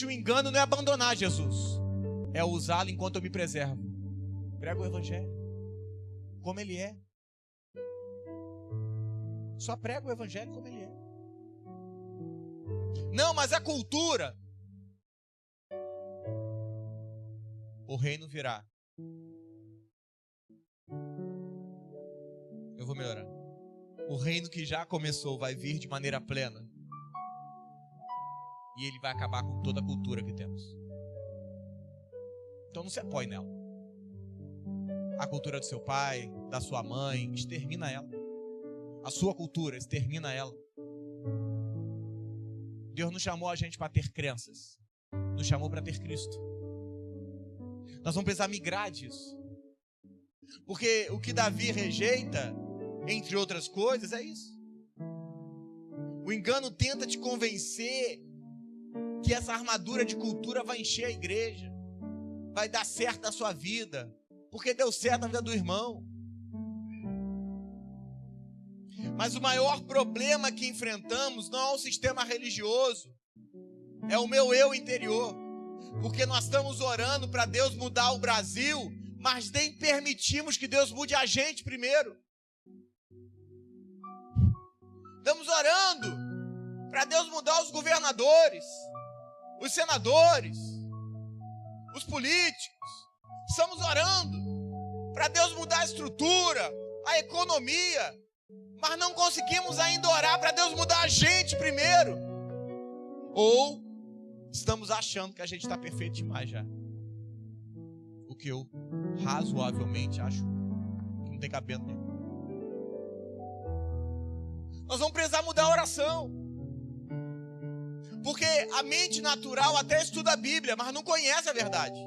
O engano não é abandonar Jesus, é usá-lo enquanto eu me preservo. Prego o evangelho como ele é. Só prego o evangelho como ele é. Não, mas a cultura. O reino virá. Eu vou melhorar. O reino que já começou vai vir de maneira plena. E ele vai acabar com toda a cultura que temos. Então não se apoie nela. A cultura do seu pai, da sua mãe, extermina ela. A sua cultura, extermina ela. Deus não chamou a gente para ter crenças. Nos chamou para ter Cristo. Nós vamos precisar migrar disso. Porque o que Davi rejeita, entre outras coisas, é isso. O engano tenta te convencer que essa armadura de cultura vai encher a igreja, vai dar certo na sua vida, porque deu certo na vida do irmão. Mas o maior problema que enfrentamos não é o sistema religioso, é o meu eu interior. Porque nós estamos orando para Deus mudar o Brasil, mas nem permitimos que Deus mude a gente primeiro. Estamos orando para Deus mudar os governadores, os senadores, os políticos. Estamos orando para Deus mudar a estrutura, a economia, mas não conseguimos ainda orar para Deus mudar a gente primeiro. Ou estamos achando que a gente está perfeito demais já. O que eu razoavelmente acho que não tem cabelo nenhum. Nós vamos precisar mudar a oração. Porque a mente natural até estuda a Bíblia, mas não conhece a verdade.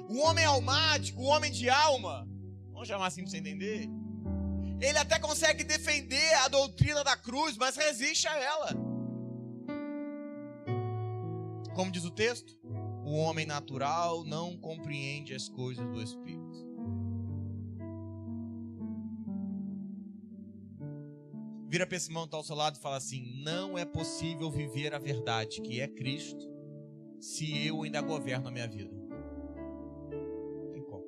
O homem almático, o homem de alma, vamos chamar assim para você entender, ele até consegue defender a doutrina da cruz, mas resiste a ela. Como diz o texto, o homem natural não compreende as coisas do Espírito. Vira para esse irmão que está ao seu lado e fala assim: não é possível viver a verdade, que é Cristo, se eu ainda governo a minha vida. Não tem como.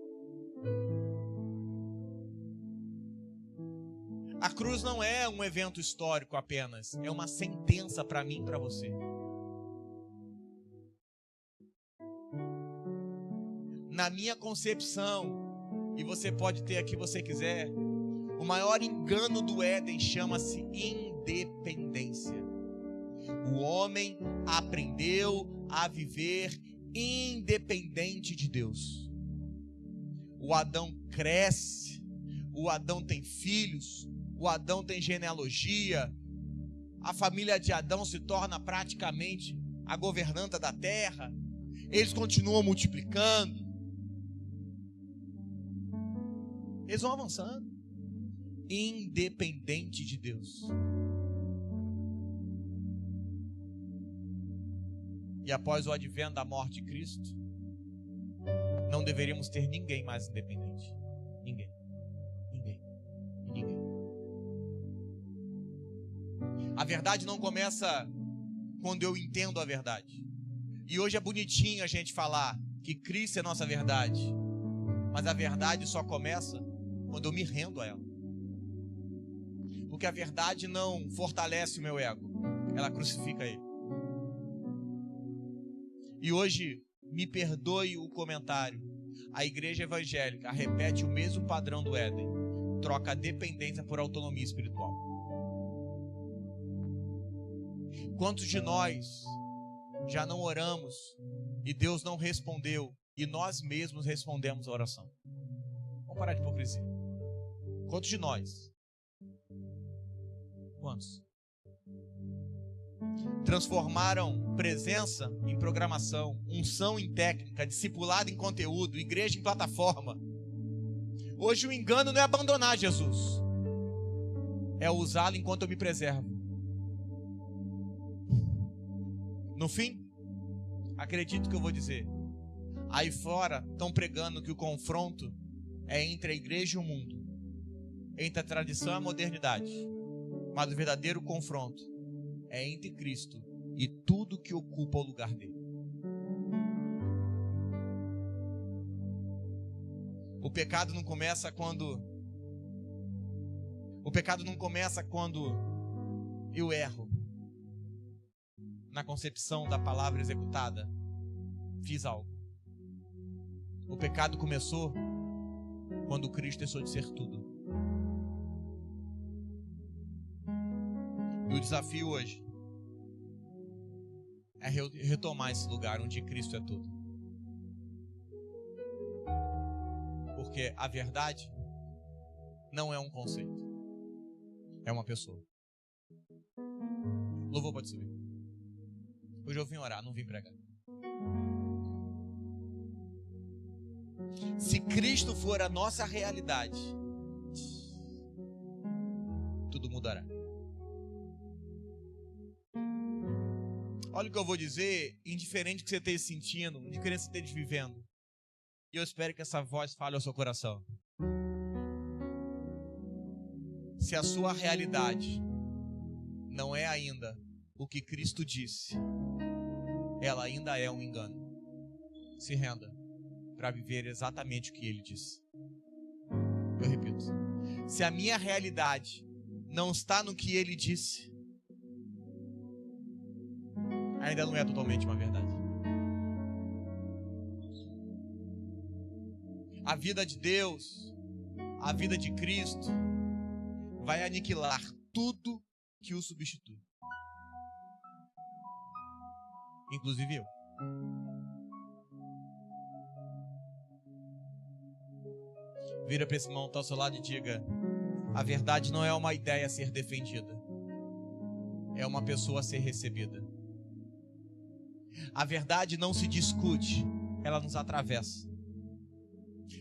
A cruz não é um evento histórico apenas, é uma sentença para mim e para você. Na minha concepção, e você pode ter aqui você quiser, o maior engano do Éden chama-se independência. O homem aprendeu a viver independente de Deus. O Adão cresce, o Adão tem filhos, o Adão tem genealogia, a família de Adão se torna praticamente a governanta da terra, eles continuam multiplicando, eles vão avançando. Independente de Deus. E após o advento da morte de Cristo, não deveríamos ter ninguém mais independente. Ninguém. A verdade não começa quando eu entendo a verdade. E hoje é bonitinho a gente falar que Cristo é nossa verdade, mas a verdade só começa quando eu me rendo a ela. Porque a verdade não fortalece o meu ego, ela crucifica ele. E hoje, me perdoe o comentário, a igreja evangélica repete o mesmo padrão do Éden, troca a dependência por autonomia espiritual. Quantos de nós já não oramos e Deus não respondeu e nós mesmos respondemos a oração? Vamos parar de hipocrisia. Quantos de nós? Quantos? Transformaram presença em programação, unção em técnica, discipulado em conteúdo, igreja em plataforma. Hoje o engano não é abandonar Jesus, é usá-lo enquanto eu me preservo. No fim, acredito que eu vou dizer, aí fora estão pregando que o confronto é entre a igreja e o mundo, entre a tradição e a modernidade. Mas o verdadeiro confronto é entre Cristo e tudo que ocupa o lugar dele. O pecado não começa quando eu erro na concepção da palavra executada, fiz algo. O pecado começou quando Cristo deixou de ser tudo. E o desafio hoje é retomar esse lugar onde Cristo é tudo. Porque a verdade não é um conceito, é uma pessoa. Louvor pode subir. Hoje eu vim orar, não vim pregar. Se Cristo for a nossa realidade, tudo mudará. Olha o que eu vou dizer, indiferente do que você esteja sentindo, indiferente do que você esteja vivendo. E eu espero que essa voz fale ao seu coração. Se a sua realidade não é ainda o que Cristo disse, ela ainda é um engano. Se renda para viver exatamente o que Ele disse. Eu repito. Se a minha realidade não está no que Ele disse, ainda não é totalmente uma verdade. A vida de Deus, a vida de Cristo, vai aniquilar tudo que o substitui. Inclusive eu. Vira para esse irmão que está ao seu lado e diga: a verdade não é uma ideia a ser defendida, é uma pessoa a ser recebida. A verdade não se discute, ela nos atravessa.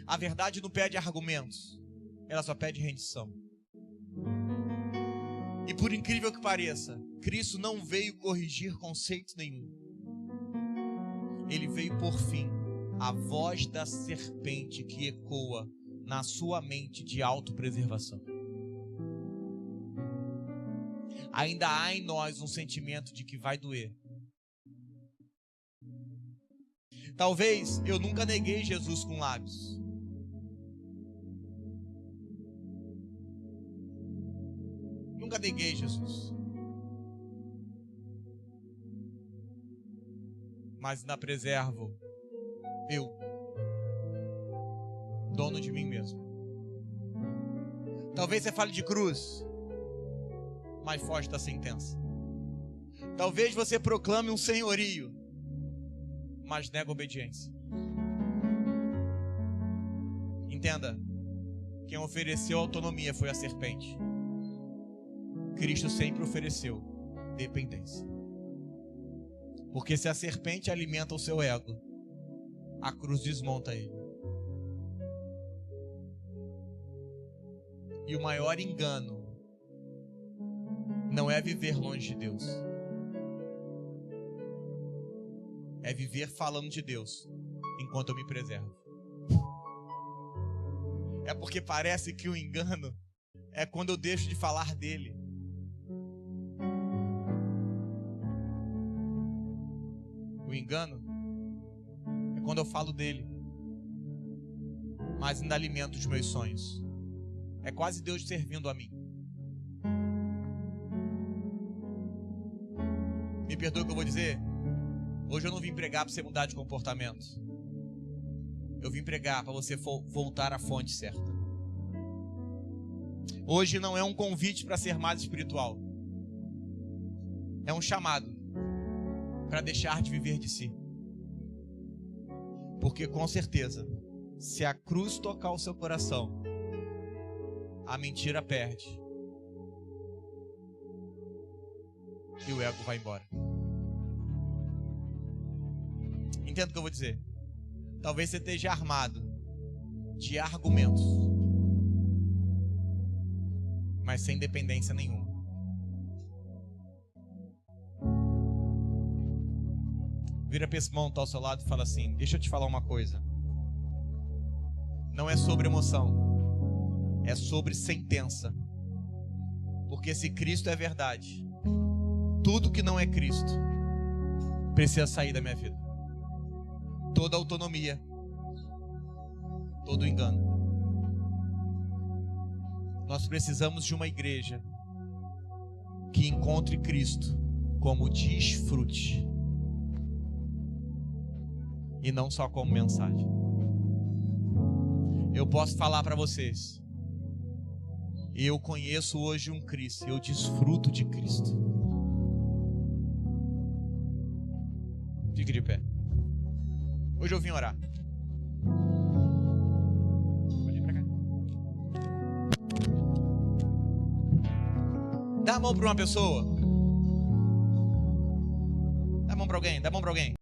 A verdade não pede argumentos, ela só pede rendição. E por incrível que pareça, Cristo não veio corrigir conceito nenhum. Ele veio por fim a voz da serpente que ecoa na sua mente de autopreservação. Ainda há em nós um sentimento de que vai doer. Talvez eu nunca neguei Jesus com lábios. Nunca neguei Jesus. Mas ainda preservo eu, dono de mim mesmo. Talvez você fale de cruz, mas foge da sentença. Talvez você proclame um senhorio, mas nega a obediência. Entenda, quem ofereceu autonomia foi a serpente. Cristo sempre ofereceu dependência. Porque se a serpente alimenta o seu ego, a cruz desmonta ele. E o maior engano não é viver longe de Deus, é viver falando de Deus enquanto eu me preservo. É porque parece que o engano é quando eu deixo de falar dele. O engano é quando eu falo dele, mas ainda alimento os meus sonhos. É quase Deus servindo a mim. Me perdoa o que eu vou dizer. Hoje eu não vim pregar para você mudar de comportamento. Eu vim pregar para você voltar à fonte certa. Hoje não é um convite para ser mais espiritual. É um chamado para deixar de viver de si. Porque com certeza, se a cruz tocar o seu coração, a mentira perde e o ego vai embora. Entenda o que eu vou dizer. Talvez você esteja armado de argumentos, mas sem dependência nenhuma. Vira para esse irmão que está ao seu lado e fala assim: deixa eu te falar uma coisa. Não é sobre emoção, é sobre sentença. Porque se Cristo é verdade, tudo que não é Cristo precisa sair da minha vida. Toda autonomia, todo engano. Nós precisamos de uma igreja que encontre Cristo como desfrute e não só como mensagem. Eu posso falar para vocês, eu conheço hoje um Cristo, eu desfruto de Cristo. Fique de pé. Hoje eu vim orar. Pode ir pra cá. Dá a mão para uma pessoa. Dá a mão para alguém, dá a mão para alguém.